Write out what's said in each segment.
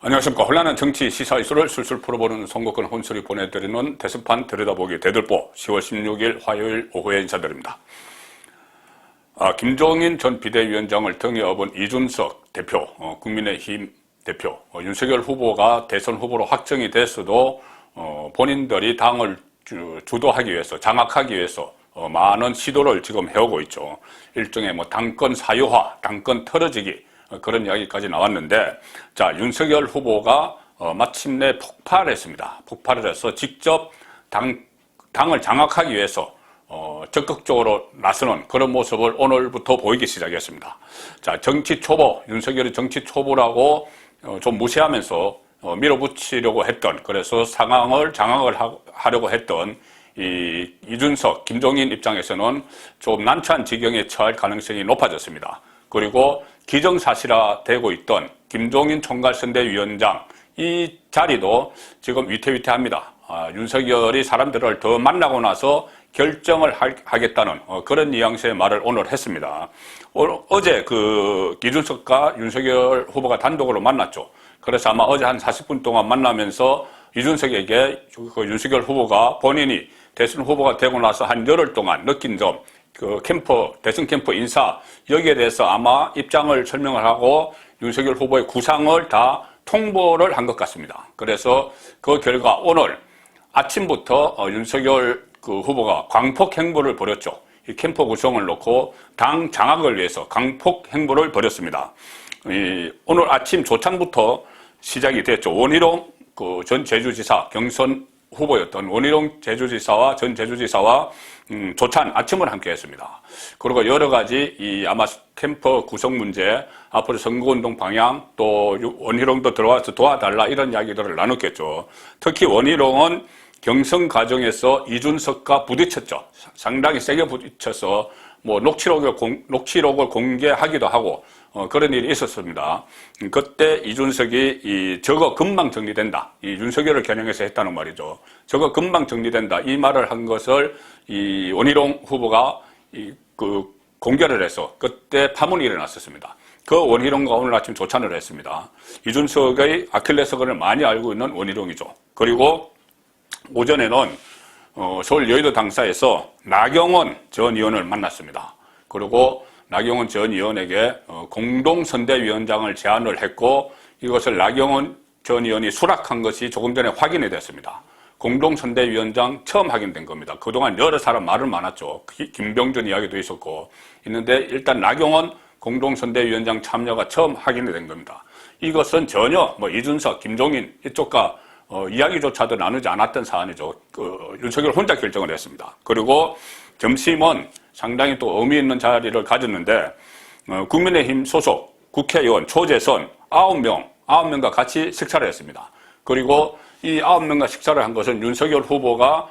안녕하십니까. 혼란한 정치 시사 이슈를 술술 풀어보는 선거권 혼술이 보내드리는 대선판 들여다보기 대들보 10월 16일 화요일 오후에 인사드립니다. 김종인 전 비대위원장을 등에 업은 이준석 대표, 국민의힘 대표, 윤석열 후보가 대선 후보로 확정이 됐어도 본인들이 당을 주도하기 위해서, 장악하기 위해서 많은 시도를 지금 해오고 있죠. 일종의 당권 사유화, 당권 털어지기, 그런 이야기까지 나왔는데, 자, 윤석열 후보가 마침내 폭발했습니다. 폭발을 해서 직접 당을 장악하기 위해서 적극적으로 나서는 그런 모습을 오늘부터 보이기 시작했습니다. 자, 정치 초보, 윤석열이 정치 초보라고 좀 무시하면서 밀어붙이려고 했던, 그래서 상황을 장악을 하려고 했던 이준석, 김종인 입장에서는 좀 난처한 지경에 처할 가능성이 높아졌습니다. 그리고 기정사실화되고 있던 김종인 총괄선대위원장, 이 자리도 지금 위태위태합니다. 윤석열이 사람들을 더 만나고 나서 결정을 하겠다는 그런 뉘앙스의 말을 오늘 했습니다. 어제 이준석과 윤석열 후보가 단독으로 만났죠. 그래서 아마 어제 한 40분 동안 만나면서 이준석에게 윤석열 후보가 본인이 대선 후보가 되고 나서 한 열흘 동안 느낀 점, 대선 캠프 인사, 여기에 대해서 아마 입장을 설명을 하고 윤석열 후보의 구상을 다 통보를 한 것 같습니다. 그래서 그 결과 오늘 아침부터 윤석열 후보가 광폭 행보를 벌였죠. 이 캠프 구성을 놓고 당 장악을 위해서 광폭 행보를 벌였습니다. 오늘 아침 조찬부터 시작이 됐죠. 원희룡 전 제주지사 경선 후보였던 원희룡 제주지사와 전 제주지사와 조찬 아침을 함께 했습니다. 그리고 여러 가지 아마 캠프 구성 문제, 앞으로 선거운동 방향, 또 원희룡도 들어와서 도와달라 이런 이야기들을 나눴겠죠. 특히 원희룡은 경선 과정에서 이준석과 부딪혔죠. 상당히 세게 부딪혀서 녹취록을 공개하기도 하고 그런 일이 있었습니다. 그때 이준석이 저거 금방 정리된다. 이 윤석열을 겨냥해서 했다는 말이죠. 저거 금방 정리된다. 이 말을 한 것을 이 원희룡 후보가 공개를 해서 그때 파문이 일어났었습니다. 그 원희룡과 오늘 아침 조찬을 했습니다. 이준석의 아킬레스건을 많이 알고 있는 원희룡이죠. 그리고 오전에는 서울 여의도 당사에서 나경원 전 의원을 만났습니다. 그리고 나경원 전 의원에게 공동선대위원장을 제안을 했고 이것을 나경원 전 의원이 수락한 것이 조금 전에 확인이 됐습니다. 공동선대위원장 처음 확인된 겁니다. 그동안 여러 사람 말은 많았죠. 김병준 이야기도 있는데 일단 나경원 공동선대위원장 참여가 처음 확인이 된 겁니다. 이것은 전혀 이준석, 김종인 이쪽과 이야기조차도 나누지 않았던 사안이죠. 윤석열 혼자 결정을 했습니다. 그리고 점심은 상당히 또 의미 있는 자리를 가졌는데 국민의힘 소속 국회의원 초재선 9명과 같이 식사를 했습니다. 그리고 이 9명과 식사를 한 것은 윤석열 후보가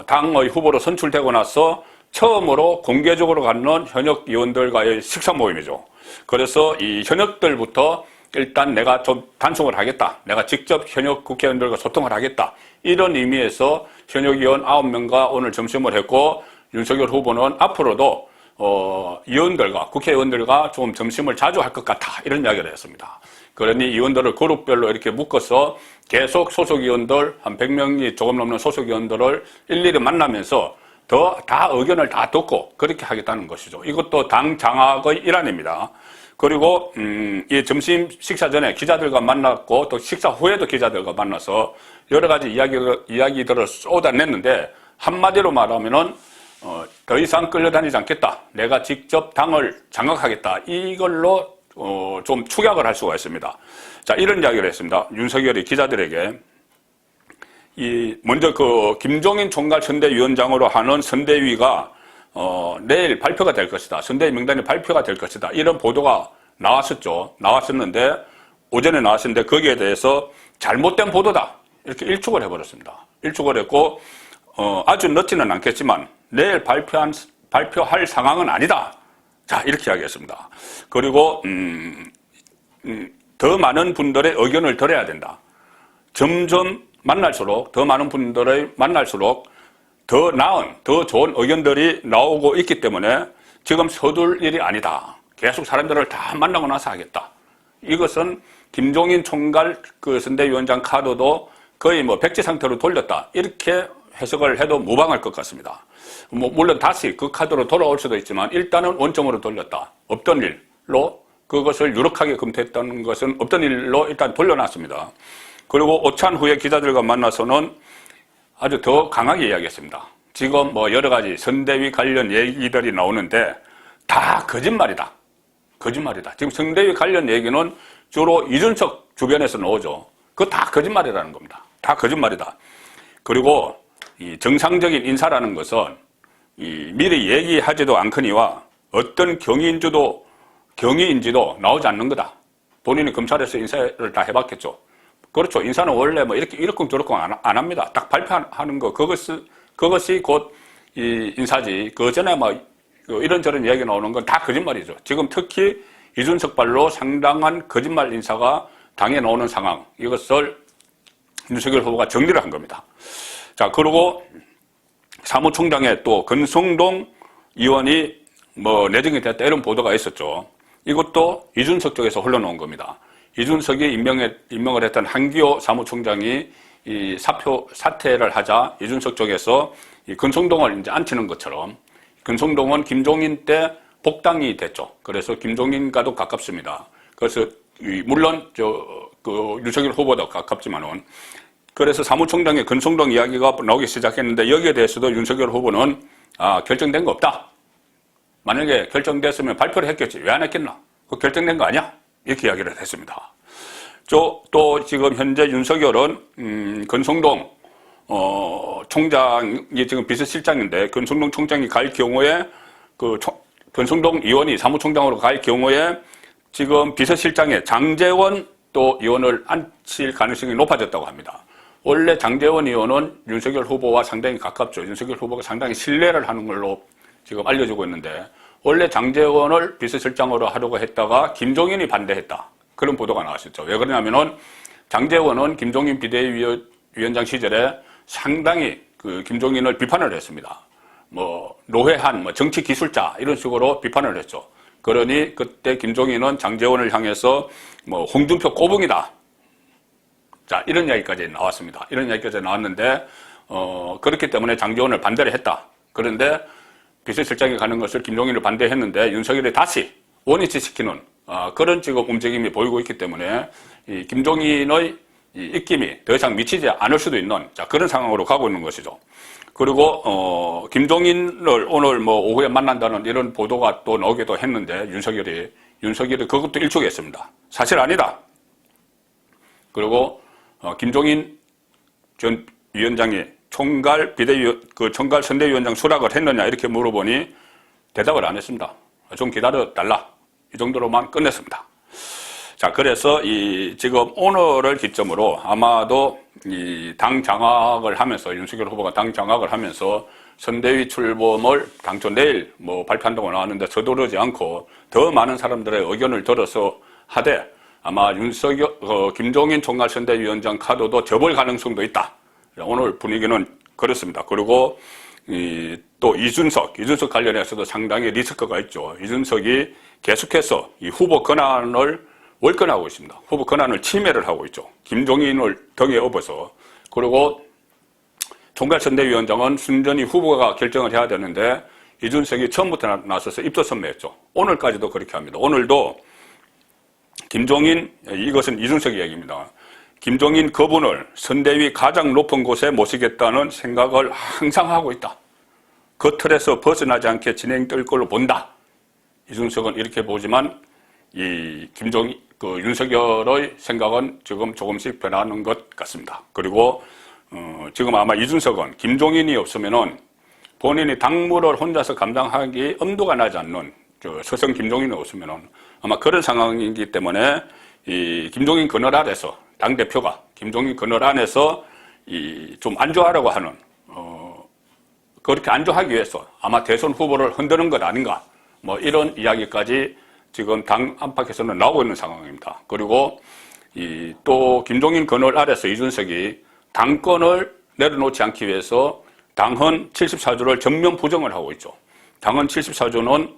당의 후보로 선출되고 나서 처음으로 공개적으로 갖는 현역 의원들과의 식사 모임이죠. 그래서 이 현역들부터 일단 내가 좀 단속을 하겠다. 내가 직접 현역 국회의원들과 소통을 하겠다. 이런 의미에서 현역 의원 9명과 오늘 점심을 했고 윤석열 후보는 앞으로도 국회의원들과 좀 점심을 자주 할 것 같다. 이런 이야기를 했습니다. 그러니 의원들을 그룹별로 이렇게 묶어서 계속 소속 의원들 한 100명이 조금 넘는 소속 의원들을 일일이 만나면서 다 의견을 다 듣고 그렇게 하겠다는 것이죠. 이것도 당 장악의 일환입니다. 그리고 이 점심 식사 전에 기자들과 만났고 또 식사 후에도 기자들과 만나서 여러 가지 이야기들을 쏟아냈는데 한마디로 말하면은 더 이상 끌려다니지 않겠다. 내가 직접 당을 장악하겠다. 이걸로 좀 축약을 할 수가 있습니다. 자, 이런 이야기를 했습니다. 윤석열이 기자들에게 먼저 김종인 총괄선대위원장으로 하는 선대위가 내일 발표가 될 것이다. 선대위 명단이 발표가 될 것이다. 이런 보도가 나왔었는데 오전에 나왔었는데 거기에 대해서 잘못된 보도다. 이렇게 일축을 해버렸습니다. 일축을 했고 아주 늦지는 않겠지만 내일 발표할 상황은 아니다. 자, 이렇게 이야기했습니다. 그리고 더 많은 분들의 의견을 들어야 된다. 점점 더 많은 분들을 만날수록 더 나은, 더 좋은 의견들이 나오고 있기 때문에 지금 서둘 일이 아니다. 계속 사람들을 다 만나고 나서 하겠다. 이것은 김종인 총괄 그 선대위원장 카드도 거의 뭐 백지 상태로 돌렸다. 이렇게 해석을 해도 무방할 것 같습니다. 뭐 물론 다시 그 카드로 돌아올 수도 있지만 일단은 원점으로 돌렸다. 없던 일로 그것을 유력하게 검토했던 것은 없던 일로 일단 돌려놨습니다. 그리고 오찬 후에 기자들과 만나서는 아주 더 강하게 이야기했습니다. 지금 뭐 여러 가지 선대위 관련 얘기들이 나오는데 다 거짓말이다. 거짓말이다. 지금 선대위 관련 얘기는 주로 이준석 주변에서 나오죠. 그거 다 거짓말이라는 겁니다. 다 거짓말이다. 그리고 이 정상적인 인사라는 것은 이 미리 얘기하지도 않거니와 어떤 경위인지도 나오지 않는 거다. 본인이 검찰에서 인사를 다 해봤겠죠. 그렇죠. 인사는 원래 뭐 이렇게 이러쿵저러쿵 안 합니다. 딱 발표하는 거 그것이 곧 이 인사지. 그 전에 뭐 이런저런 이야기 나오는 건 다 거짓말이죠. 지금 특히 이준석 발로 상당한 거짓말 인사가 당에 나오는 상황. 이것을 윤석열 후보가 정리를 한 겁니다. 자, 그리고 사무총장에 또 권성동 의원이 뭐 내정이 됐다 이런 보도가 있었죠. 이것도 이준석 쪽에서 흘러나온 겁니다. 이준석이 임명을 했던 한기호 사무총장이 이 사퇴를 하자 이준석 쪽에서 이 권성동을 이제 앉히는 것처럼 권성동은 김종인 때 복당이 됐죠. 그래서 김종인과도 가깝습니다. 그래서 물론 윤석열 후보도 가깝지만은 그래서 사무총장의 권성동 이야기가 나오기 시작했는데 여기에 대해서도 윤석열 후보는 결정된 거 없다. 만약에 결정됐으면 발표를 했겠지. 왜 안 했겠나? 그거 결정된 거 아니야? 이렇게 이야기를 했습니다. 또 지금 현재 윤석열은 권성동 총장이 지금 비서실장인데 권성동 총장이 갈 경우에 권성동 의원이 사무총장으로 갈 경우에 지금 비서실장에 장제원 또 의원을 앉힐 가능성이 높아졌다고 합니다. 원래 장제원 의원은 윤석열 후보와 상당히 가깝죠. 윤석열 후보가 상당히 신뢰를 하는 걸로 지금 알려지고 있는데 원래 장제원을 비서실장으로 하려고 했다가 김종인이 반대했다. 그런 보도가 나왔었죠. 왜 그러냐면은 장제원은 김종인 비대위원장 시절에 상당히 그 김종인을 비판을 했습니다. 뭐 노회한, 뭐 정치 기술자 이런 식으로 비판을 했죠. 그러니 그때 김종인은 장제원을 향해서 뭐 홍준표 꼬붕이다. 자, 이런 이야기까지 나왔습니다. 이런 이야기까지 나왔는데 그렇기 때문에 장제원을 반대를 했다. 그런데 비서실장에 가는 것을 김종인을 반대했는데 윤석열이 다시 원위치시키는 그런 지금 움직임이 보이고 있기 때문에 이 김종인의 이 입김이 더 이상 미치지 않을 수도 있는 그런 상황으로 가고 있는 것이죠. 그리고 김종인을 오늘 뭐 오후에 만난다는 이런 보도가 또 나오기도 했는데 윤석열이 그것도 일축했습니다. 사실 아니다. 그리고 김종인 전 위원장이 총괄 선대위원장 수락을 했느냐 이렇게 물어보니 대답을 안 했습니다. 좀 기다려달라. 이 정도로만 끝냈습니다. 자, 그래서 지금 오늘을 기점으로 아마도 이 당 장악을 하면서 윤석열 후보가 당 장악을 하면서 선대위 출범을 당초 내일 뭐 발표한다고 나왔는데 서두르지 않고 더 많은 사람들의 의견을 들어서 하되 아마 김종인 총괄 선대위원장 카드도 접을 가능성도 있다. 오늘 분위기는 그렇습니다. 그리고 또 이준석 관련해서도 상당히 리스크가 있죠. 이준석이 계속해서 이 후보 권한을 월권하고 있습니다. 후보 권한을 침해를 하고 있죠. 김종인을 등에 업어서. 그리고 총괄선대위원장은 순전히 후보가 결정을 해야 되는데 이준석이 처음부터 나서서 입소선매했죠. 오늘까지도 그렇게 합니다. 오늘도 이것은 이준석 이야기입니다. 김종인 그분을 선대위 가장 높은 곳에 모시겠다는 생각을 항상 하고 있다. 그 틀에서 벗어나지 않게 진행될 걸로 본다. 이준석은 이렇게 보지만 윤석열의 생각은 지금 조금씩 변하는 것 같습니다. 그리고 지금 아마 이준석은 김종인이 없으면은 본인이 당무를 혼자서 감당하기 엄두가 나지 않는 서성 김종인이 없으면은 아마 그런 상황이기 때문에 이 김종인 그늘 아래서 당 대표가 김종인 그늘 안에서 좀 안주하려고 하는 그렇게 안주하기 위해서 아마 대선 후보를 흔드는 것 아닌가 뭐 이런 이야기까지 지금 당 안팎에서는 나오고 있는 상황입니다. 그리고 또 김종인 그늘 아래서 이준석이 당권을 내려놓지 않기 위해서 당헌 74조를 전면 부정을 하고 있죠. 당헌 74조는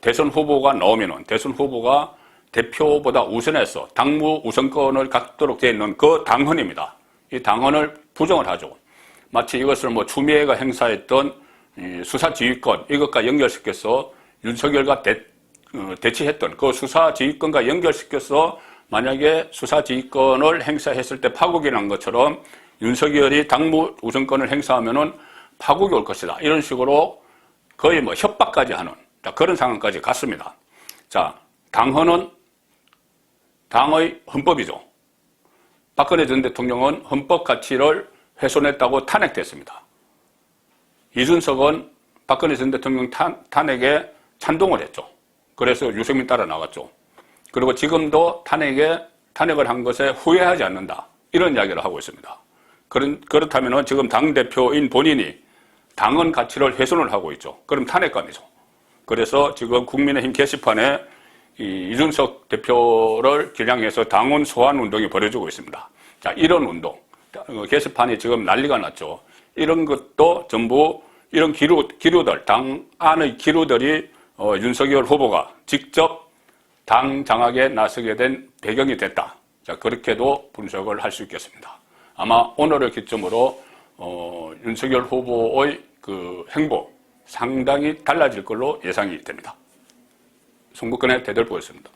대선 후보가 나오면은 대선 후보가 대표보다 우선해서 당무 우선권을 갖도록 되어 있는 그 당헌입니다. 이 당헌을 부정을 하죠. 마치 이것을 뭐 추미애가 행사했던 수사지휘권 이것과 연결시켜서 윤석열과 대치했던 그 수사지휘권과 연결시켜서 만약에 수사지휘권을 행사했을 때 파국이 난 것처럼 윤석열이 당무 우선권을 행사하면은 파국이 올 것이다. 이런 식으로 거의 뭐 협박까지 하는 그런 상황까지 갔습니다. 자, 당헌은 당의 헌법이죠. 박근혜 전 대통령은 헌법 가치를 훼손했다고 탄핵됐습니다. 이준석은 박근혜 전 대통령 탄핵에 찬동을 했죠. 그래서 유승민 따라 나갔죠. 그리고 지금도 탄핵을 한 것에 후회하지 않는다. 이런 이야기를 하고 있습니다. 그렇다면 지금 당대표인 본인이 당헌 가치를 훼손을 하고 있죠. 그럼 탄핵감이죠. 그래서 지금 국민의힘 게시판에 이준석 대표를 겨냥해서 당원 소환 운동이 벌어지고 있습니다. 자, 이런 운동. 게시판이 지금 난리가 났죠. 이런 것도 전부 이런 기류들, 당 안의 기류들이 윤석열 후보가 직접 당 장악에 나서게 된 배경이 됐다. 자, 그렇게도 분석을 할 수 있겠습니다. 아마 오늘을 기점으로 윤석열 후보의 그 행보 상당히 달라질 걸로 예상이 됩니다. 송국근의 대들보였습니다.